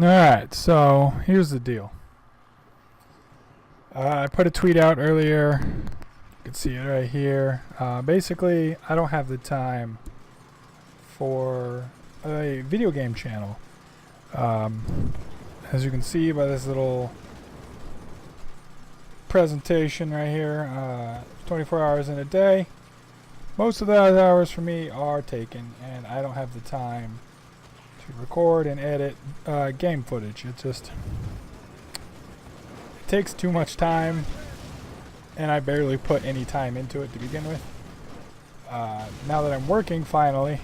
Alright, so here's the deal. I put a tweet out earlier. You can see it right here. Basically, I don't have the time for a video game channel. As you can see by this little presentation right here, 24 hours in a day. Most of those hours for me are taken, and I don't have the time to record and edit game footage. It takes too much time, and I barely put any time into it to begin with. Now that I'm working finally,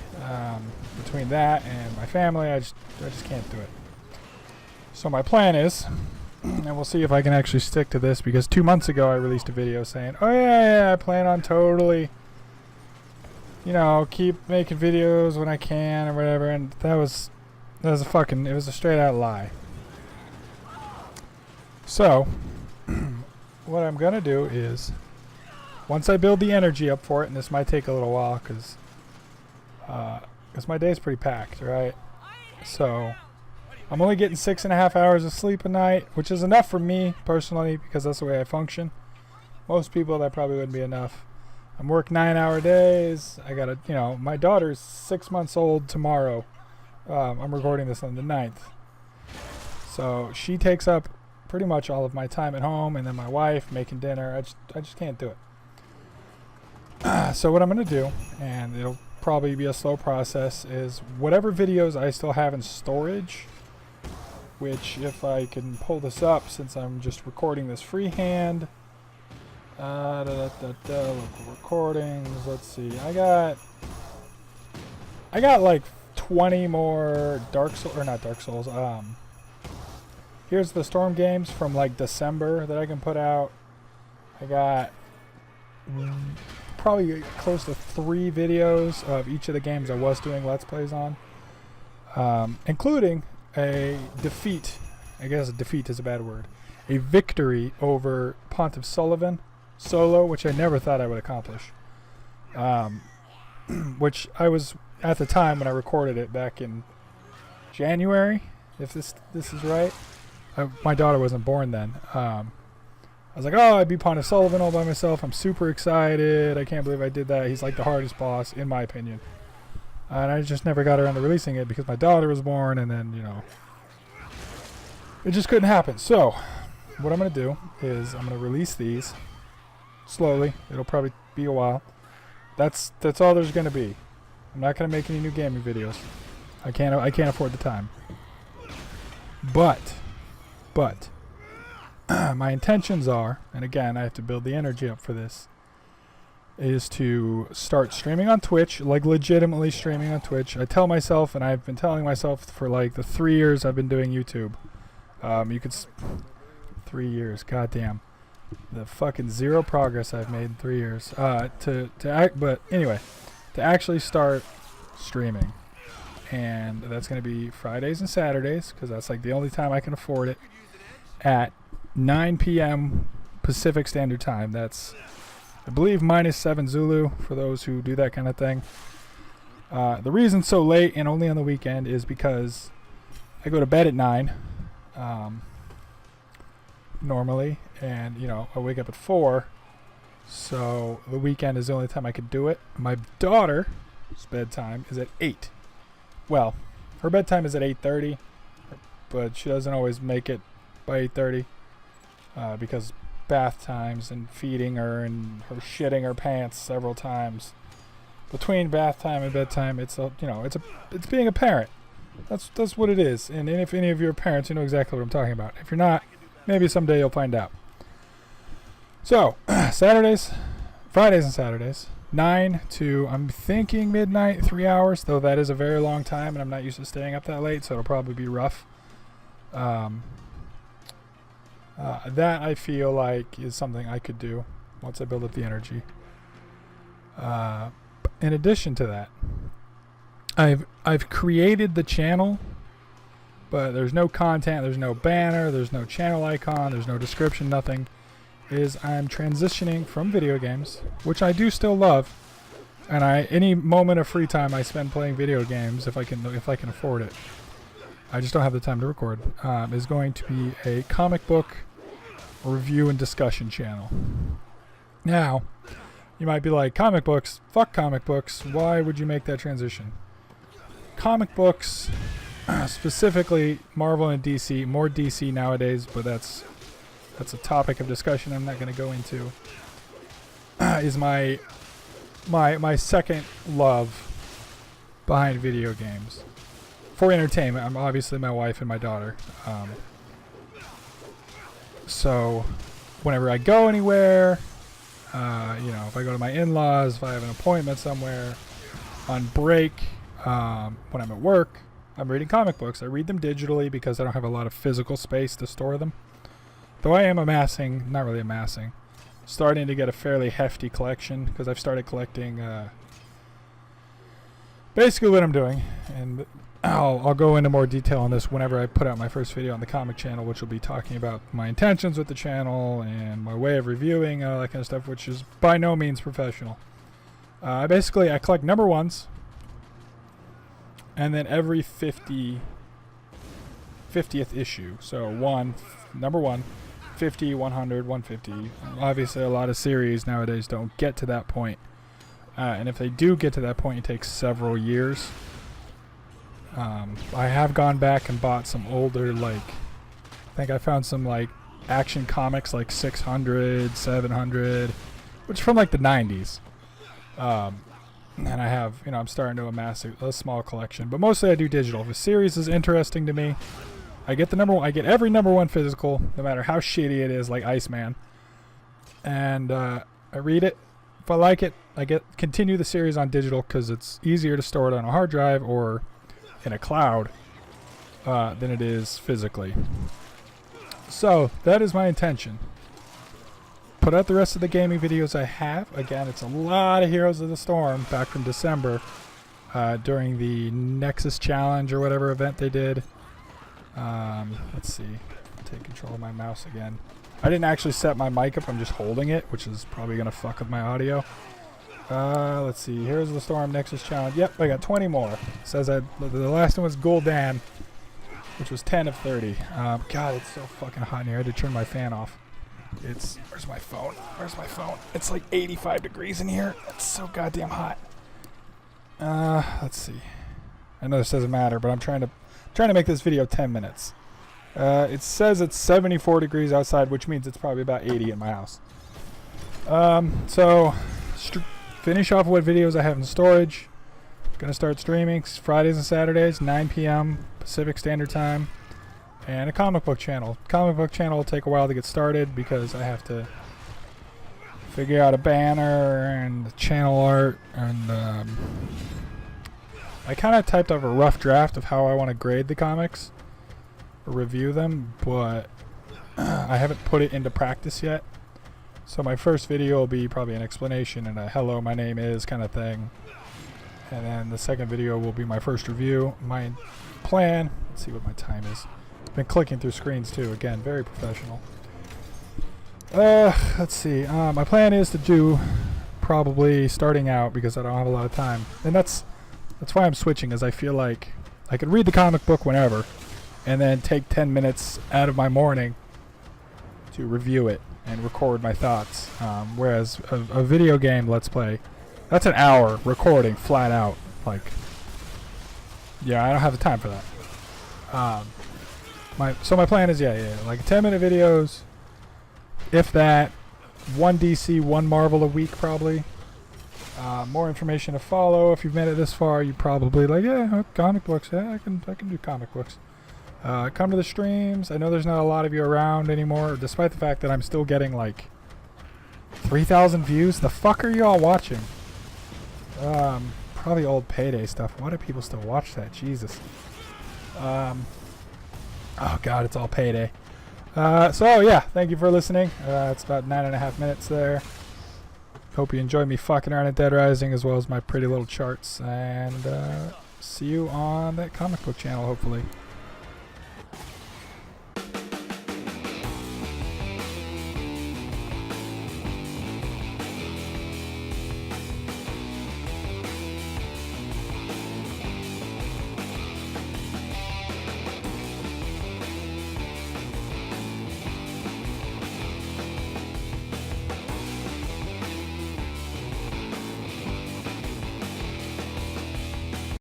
between that and my family, I just can't do it. So my plan is, and we'll see if I can actually stick to this, because 2 months ago I released a video saying, oh yeah, I plan on totally, keep making videos when I can or whatever, and that was a straight out lie. So, what I'm gonna do is, once I build the energy up for it, and this might take a little while, because my day's pretty packed, right? So, I'm only getting 6.5 hours of sleep a night, which is enough for me, personally, because that's the way I function. Most people, that probably wouldn't be enough. I'm working 9-hour days. I gotta, my daughter's 6 months old tomorrow. I'm recording this on the 9th. So, she takes up pretty much all of my time at home, and then my wife making dinner. I just can't do it. So what I'm going to do, and it'll probably be a slow process, is whatever videos I still have in storage, which if I can pull this up, since I'm just recording this freehand, local recordings, let's see, I got like 20 more here's the Storm games from like December that I can put out. I got probably close to 3 videos of each of the games I was doing Let's Plays on, including a defeat. I guess a defeat is a bad word. A victory over Pontiff Sullivan solo, which I never thought I would accomplish. Which I was at the time when I recorded it back in January, if this is right. My daughter wasn't born then. I was like, oh, I beat Pontiff Sullivan all by myself. I'm super excited. I can't believe I did that. He's like the hardest boss, in my opinion. And I just never got around to releasing it because my daughter was born, and then, it just couldn't happen. So, what I'm going to do is I'm going to release these slowly. It'll probably be a while. That's all there's going to be. I'm not going to make any new gaming videos. I can't afford the time. But my intentions are, and again, I have to build the energy up for this, is to start streaming on Twitch, like legitimately streaming on Twitch. I tell myself, and I've been telling myself for like the 3 years I've been doing YouTube. 3 years, goddamn. The fucking zero progress I've made in 3 years. But anyway, to actually start streaming. And that's going to be Fridays and Saturdays, because that's like the only time I can afford it, at 9 p.m. Pacific Standard Time. That's, I believe, -7 Zulu for those who do that kind of thing. The reason so late and only on the weekend is because I go to bed at 9 normally, and I wake up at 4, so the weekend is the only time I could do it. My daughter's bedtime is at 8. Well, her bedtime is at 8:30, but she doesn't always make it by 8:30 because bath times and feeding her and her shitting her pants several times. Between bath time and bedtime, it's being a parent. That's what it is. And if any of you are parents, you know exactly what I'm talking about. If you're not, maybe someday you'll find out. So, Fridays and Saturdays. 9 to, I'm thinking, midnight, 3 hours, though that is a very long time, and I'm not used to staying up that late, so it'll probably be rough. That I feel like is something I could do once I build up the energy. In addition to that, I've created the channel, but there's no content, there's no banner, there's no channel icon, there's no description, nothing. I'm transitioning from video games, which I do still love, and any moment of free time I spend playing video games if I can afford it. I just don't have the time to record, is going to be a comic book review and discussion channel. Now, you might be like, comic books? Fuck comic books. Why would you make that transition? Comic books, specifically Marvel and DC, more DC nowadays, but that's a topic of discussion I'm not going to go into, is my second love behind video games. For entertainment, I'm obviously my wife and my daughter. So whenever I go anywhere, if I go to my in-laws, if I have an appointment somewhere, on break, when I'm at work, I'm reading comic books. I read them digitally because I don't have a lot of physical space to store them. Though I am not really amassing, starting to get a fairly hefty collection because I've started collecting basically what I'm doing. And I'll go into more detail on this whenever I put out my first video on the comic channel, which will be talking about my intentions with the channel and my way of reviewing all that kind of stuff, which is by no means professional. I collect number ones, and then every 50th issue. So number one, 50, 100, 150. Obviously, a lot of series nowadays don't get to that point. And if they do get to that point, it takes several years. I have gone back and bought some older, I think I found some, Action Comics, 600, 700, which is from, the 90s. And I have, I'm starting to amass a small collection. But mostly I do digital. If a series is interesting to me, I get I get every number one physical, no matter how shitty it is, like Iceman. And I read it. If I like it, I continue the series on digital because it's easier to store it on a hard drive or in a cloud than it is physically. So that is my intention. Put out the rest of the gaming videos I have. Again, it's a lot of Heroes of the Storm back from December during the Nexus Challenge or whatever event they did. Let's see. Take control of my mouse again. I didn't actually set my mic up. I'm just holding it, which is probably going to fuck with my audio. Let's see. Heroes of the Storm, Nexus Challenge. Yep, I got 20 more. It says the last one was Gul'dan, which was 10 of 30. God, it's so fucking hot in here. I had to turn my fan off. Where's my phone? It's 85 degrees in here. It's so goddamn hot. Let's see. I know this doesn't matter, but I'm trying to make this video 10 minutes. It says it's 74 degrees outside, which means it's probably about 80 in my house. So finish off what videos I have in storage. Gonna start streaming Fridays and Saturdays, 9 p.m. Pacific Standard Time. And a comic book channel. Comic book channel will take a while to get started because I have to figure out a banner and the channel art. And I kind of typed up a rough draft of how I want to grade the comics or review them, but I haven't put it into practice yet. So my first video will be probably an explanation and a hello, my name is kind of thing. And then the second video will be my first review. My plan, let's see what my time is. Been clicking through screens too, again, very professional. Let's see. My plan is to do probably starting out because I don't have a lot of time, and that's why I'm switching. Is I feel like I could read the comic book whenever, and then take 10 minutes out of my morning to review it and record my thoughts. Whereas a video game Let's Play, that's an hour recording flat out. Yeah, I don't have the time for that. So my plan is, 10-minute videos, if that, one DC, one Marvel a week probably. More information to follow. If you've made it this far, you probably comic books. Yeah, I can do comic books. Come to the streams. I know there's not a lot of you around anymore, despite the fact that I'm still getting 3,000 views. The fuck are you all watching? Probably old Payday stuff. Why do people still watch that? Jesus. Oh god, it's all Payday. So yeah, thank you for listening. It's about 9.5 minutes there. Hope you enjoy me fucking around at Dead Rising as well as my pretty little charts. And see you on that comic book channel, hopefully.